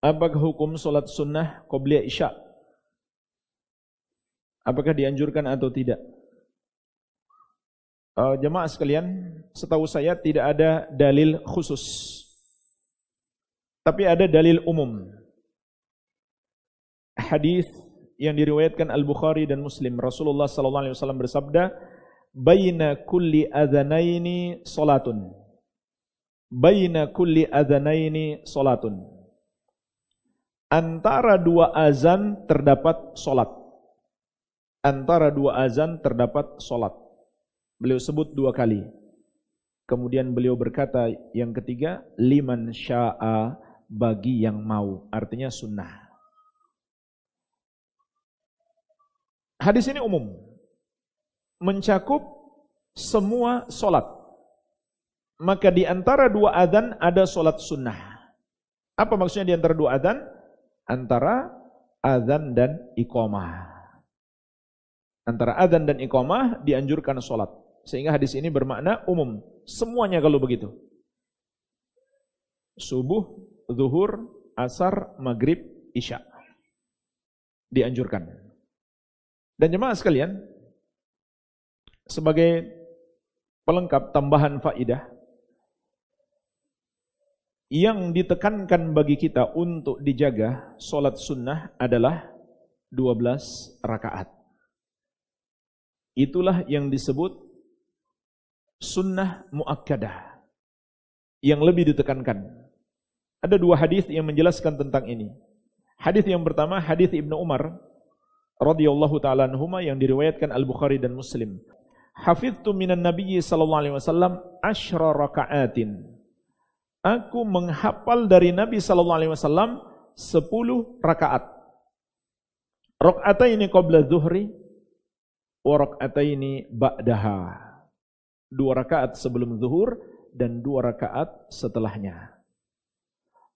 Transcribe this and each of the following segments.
Apakah hukum sholat sunnah qobliyah isya? Apakah dianjurkan atau tidak? Jemaah sekalian, setahu saya tidak ada dalil khusus, tapi ada dalil umum. Hadis yang diriwayatkan Al-Bukhari dan Muslim, Rasulullah SAW bersabda, "Baina kulli adzanaini salatun." Baina kulli adzanaini salatun. Antara dua azan terdapat salat. Antara dua azan terdapat salat. Beliau sebut dua kali. Kemudian beliau berkata yang ketiga, liman sya'a, bagi yang mau. Artinya sunnah. Hadis ini umum. Mencakup semua solat. Maka di antara dua adzan ada solat sunnah. Apa maksudnya di antara dua adzan? Antara adzan dan iqamah. Antara adzan dan iqamah dianjurkan solat. Sehingga hadis ini bermakna umum. Semuanya kalau begitu. Subuh, zuhur, asar, maghrib, isya. Dianjurkan. Dan jemaah sekalian, sebagai pelengkap tambahan faidah, yang ditekankan bagi kita untuk dijaga solat sunnah adalah 12 rakaat. Itulah yang disebut sunnah muakkadah, yang lebih ditekankan. Ada dua hadis yang menjelaskan tentang ini. Hadis yang pertama, hadis Ibnu Umar radhiyallahu taala anhuma yang diriwayatkan Al-Bukhari dan Muslim. Hafiztu minan nabiyyi sallallahu alaihi wasallam 10 raka'atin. Aku menghafal dari Nabi sallallahu alaihi wasallam 10 rakaat. Raka'ataini qabla zuhri wa raka'ataini ba'daha. 2 rakaat sebelum zuhur dan 2 rakaat setelahnya.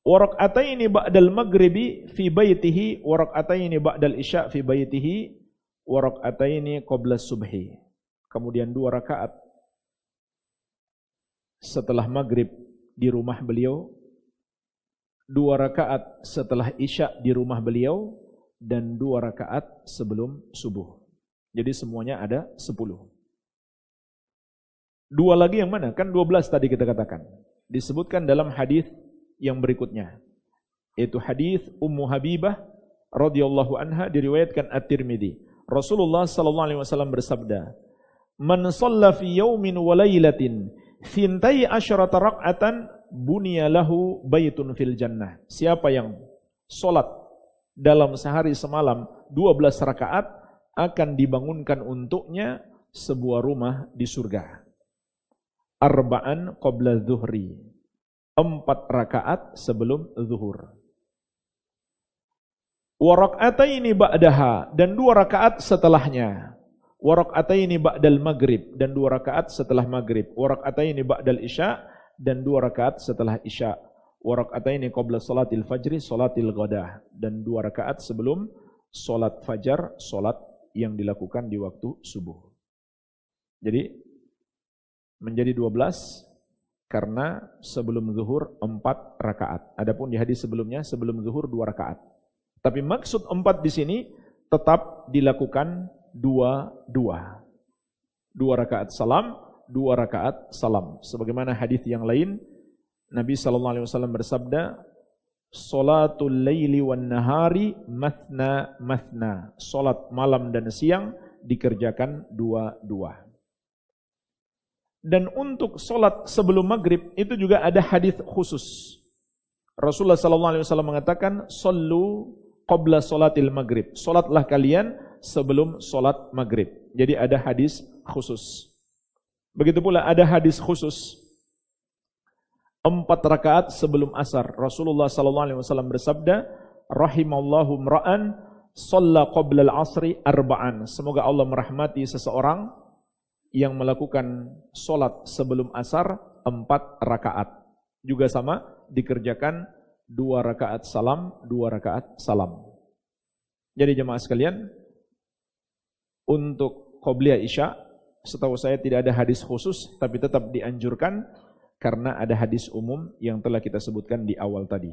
Wa raka'ataini ba'dal maghribi fi baitihi wa raka'ataini ba'dal isya fi baitihi wa raka'ataini qabla subhi. Kemudian 2 rakaat setelah maghrib di rumah beliau, 2 rakaat setelah isya di rumah beliau, dan 2 rakaat sebelum subuh. Jadi semuanya ada 10. 2 lagi yang mana? Kan 12 tadi kita katakan. Disebutkan dalam hadis yang berikutnya. Yaitu hadis Ummu Habibah radhiyallahu anha diriwayatkan At-Tirmidzi. Rasulullah sallallahu alaihi wasallam bersabda, "Man shalla fi yaumin wa lailatin fintai asyrata rak'atan buniya lahu baitun fil jannah." Siapa yang salat dalam sehari semalam 12 rakaat akan dibangunkan untuknya sebuah rumah di surga. Arba'an qabla zuhri. 4 rakaat sebelum zuhur. Wa rak'ataini ba'daha, dan 2 rakaat setelahnya. Wa rak'ataini ba'dal maghrib, dan 2 rakaat setelah maghrib. Wa rak'ataini ba'dal isya, dan 2 rakaat setelah isya. Wa rak'ataini qabla salatil fajri, salatil ghadah, dan 2 rakaat sebelum salat fajar, salat yang dilakukan di waktu subuh. Jadi menjadi 12 karena sebelum zuhur 4 rakaat. Adapun di hadis sebelumnya sebelum zuhur 2 rakaat. Tapi maksud 4 di sini tetap dilakukan 2 rakaat salam, 2 rakaat salam. Sebagaimana hadis yang lain, Nabi sallallahu alaihi wasallam bersabda, "Sholatul laili wan nahari mathna mathna." Salat malam dan siang dikerjakan 2. Dan untuk solat sebelum maghrib itu juga ada hadis khusus. Rasulullah SAW mengatakan, "Sallu qabla salatil maghrib." Solatlah kalian sebelum solat maghrib. Jadi ada hadis khusus. Begitu pula ada hadis khusus 4 rakaat sebelum asar. Rasulullah SAW bersabda, "Rahimallahu mra'an shalla qabla al-asri arba'an." Semoga Allah merahmati seseorang yang melakukan solat sebelum asar 4 rakaat. Juga sama, dikerjakan 2 rakaat salam, 2 rakaat salam. Jadi jemaah sekalian, untuk qobliyah isya, setahu saya tidak ada hadis khusus, tapi tetap dianjurkan karena ada hadis umum yang telah kita sebutkan di awal tadi.